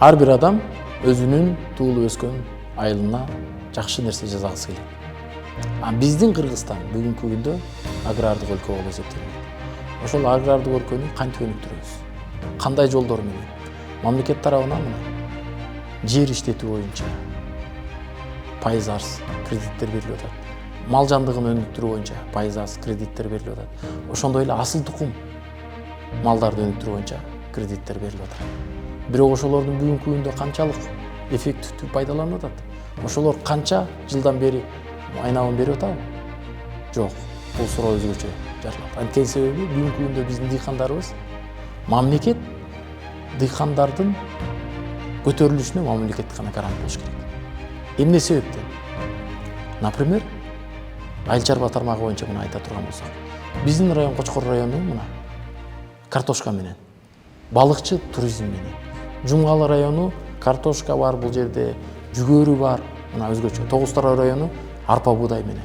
Ар бир адам өзүнүн туулуп өскөн айылына жакшы нерсе жасагысы келет. Биздин Кыргызстан бүгүнкү күндө агрардык өлкө болуп эсептелет. Ошол агрардык өлкөнү кантип өнүктүрөбүз? Кандай жолдор менен? Мамлекет тарабынан жер иштетүү боюнча пайыз арз кредиттер берилип атат. Мал жандыгын өнүктүрүү боюнча пайыз арз кредиттер берилип атат. Ошондой эле асыл тукум малдарды өнүктүрүү боюнча кредиттер берилип атат. Бирок ошолордун бүгүнкү күндө канчалык эффективдүү пайдаланып атат? Ошолор канча жылдан бери айнабын берип атабы? Жок. Бул суроо өзгөчө жаралат. Анткени себеби бүгүнкү күндө биздин дыйкандарыбыз мамлекет дыйкандардын көтөрүлүшүнө мамлекет гана гарант болуш керек. Эмне себептен? Например, айыл чарба тармагы боюнча мына айта турган болсок, биздин район Кочкор району мына картошка менен, балыкчы туризм менен. Жумгалы району картошка бар бул жерде, жүгөрү бар, мына өзгөчө. Тогуз Тарау району арпа буудай менен.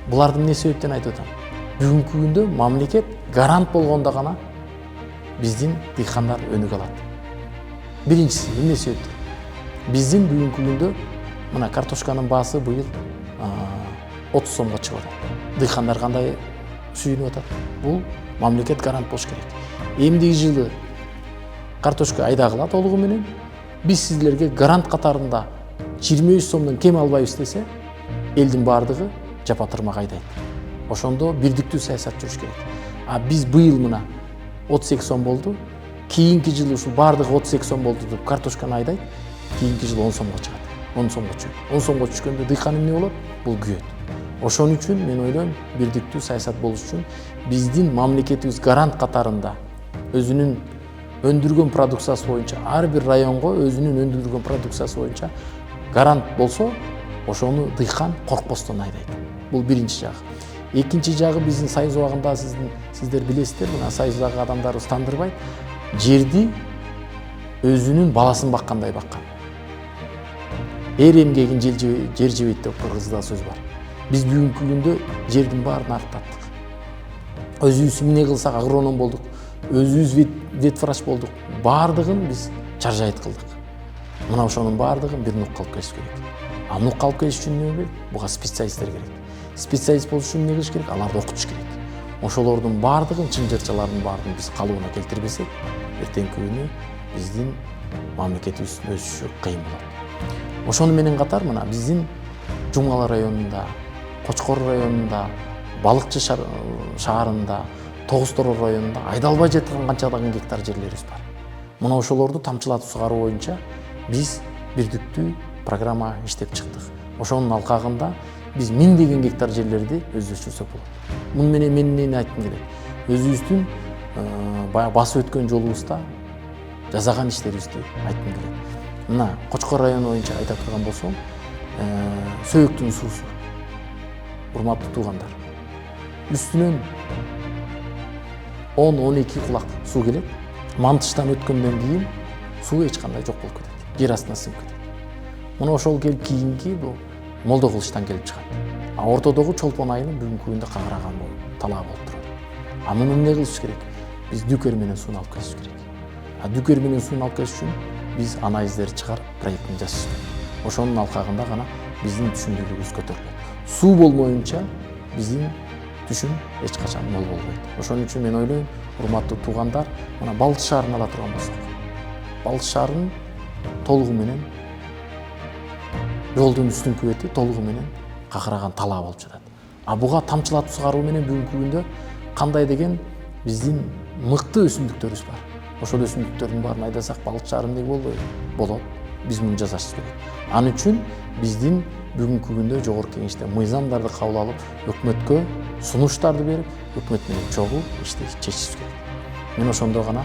Буларды эмне себептен айтып атам? Бүгүнкү күндө мамлекет гарант болгондо гана биздин дыйкандар өнүгө алат. Биринчиси эмне себептен? Биздин бүгүнкү күндө мына картошканын баасы быйыл 30 сомго чыгып атат. Дыйкандар кандай сүйүнүп атат? Бул мамлекет гарант болуш керек. Эмдиги жылы картошка айдагыла толугу менен, биз сиздерге гарант катарында 23 сомдон кем албайбыз десе, элдин баардыгы жапа тырмак айдайт. Ошондо бирдиктүү саясат жүрүш керек. Биз быйыл мына 32 сом болду, кийинки жылы ушул баардыгы 32 сом болду деп картошканы айдайт, кийинки жылы 10 сомго чыгат. 10 сомго түшөт. 10 сомго түшкөндө дыйкан эмне болот? Бул күйөт. Ошон үчүн мен ойлойм, бирдиктүү саясат болуш үчүн биздин мамлекетибиз гарант катарында өзүнүн өндүргөн продукциясы боюнча ар бир районго өзүнүн өндүргөн продукциясы боюнча гарант болсо, ошону дыйкан коркпостон айдайт. Бул биринчи жагы. Экинчи жагы биздин Союз убагында сиздер билесиздер, мына Союздагы адамдарыбыз тандырбайт, жерди өзүнүн баласын баккандай баккан. Эр эмгегин жер жебейт деп кыргызда сөз бар. Биз бүгүнкү күндө жердин баарын арыктаттык. Өзүбүз эмне кылсак агроном болдук, өзүбүз ветврач болдук. Баардыгын биз чаржайыт кылдык. Мына ошонун баардыгын бир нукка алып келиш керек. Нукка алып келиш үчүн эмне керек? Буга специалисттер керек. Специалист болуш үчүн эмне кылыш керек? Аларды окутуш керек. Ошолордун баардыгын, чын жырчалардын баарын биз калыбына келтирбесек, эртеңки күнү биздин мамлекетибиздин өсүшү кыйын болот. Ошону менен катар мына биздин Жумгалы районунда, Кочкор районунда, Балыкчы шаарында, Тогуз Тарау районунда айдалбай жаткан канчалаган гектар жерлерибиз бар. Мына ошолорду тамчылатып сугаруу боюнча биз бирдиктүү программа иштеп чыктык. Ошонун алкагында биз миңдеген гектар жерлерди өздөштүрсөк болот. Муну менен мен эмнени айткым келет? Өзүбүздүн басып өткөн жолубузда жасаган иштерибизди айткым келет. Мына Кочкор району боюнча айта турган болсом, Сөөктүн суусу. Урматтуу туугандар. Үстүнөн 10-12 кулак суу келет. Мантыштан өткөндөн кийин суу эч кандай жок болуп кетет. Жер астына сиңип кетет. Мына ошол келип кийинки бул Молдо кылычтан келип чыгат. Ортодогу Чолпон айынын бүгүнкү күндө кагыраган талабы болуп турат. Муну эмне кылыш керек? Биз дүкер менен сууну алып келиш керек. Дүкер менен сууну алып келиш үчүн биз анализдерди чыгарып, проектин жасаш керек. Ошонун алкагында гана биздин түшүмдүүлүгүбүз көтөрүлөт. Суу болмоюнча биздин түшүм эч качан мол болбойт. Ошон үчүн мен ойлойм, урматтуу туугандар, мына Балыкчы шаарын ала турган болсок, Балыкчы шаарынын толугу менен жолдун үстүнкү бети толугу менен кагыраган талаа болуп жатат. Буга тамчылатып сугаруу менен бүгүнкү күндө кандай деген биздин мыкты өсүмдүктөрүбүз бар. Ошол өсүмдүктөрдүн баарын айдасак Балыкчы шаары эмне болбойбу? Болот. Биз муну жасашыбыз керек. Ал үчүн биздин бүгүнкү күндө жогорку кеңеште мыйзамдарды кабыл алып, өкмөткө сунуштарды берип, өкмөт менен чогуу чечишибиз керек. Мен ошондо гана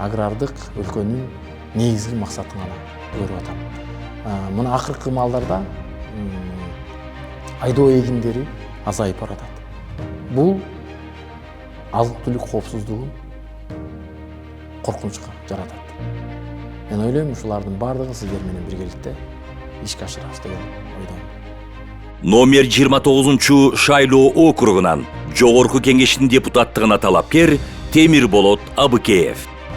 агрардык өлкөнүн негизги максатын гана көрүп атам. Мына акыркы маалдарда айдоо эгиндери азайып баратат. Бул азык-түлүк коопсуздугун коркунучка жаратат. Мен ойлойм, ушулардын баардыгын сиздер менен биргеликте ишке ашырабыз деген ойдомун. Номер 29 шайлоо округунан жогорку кеңештин депутаттыгына талапкер Темирболот Абыкеев.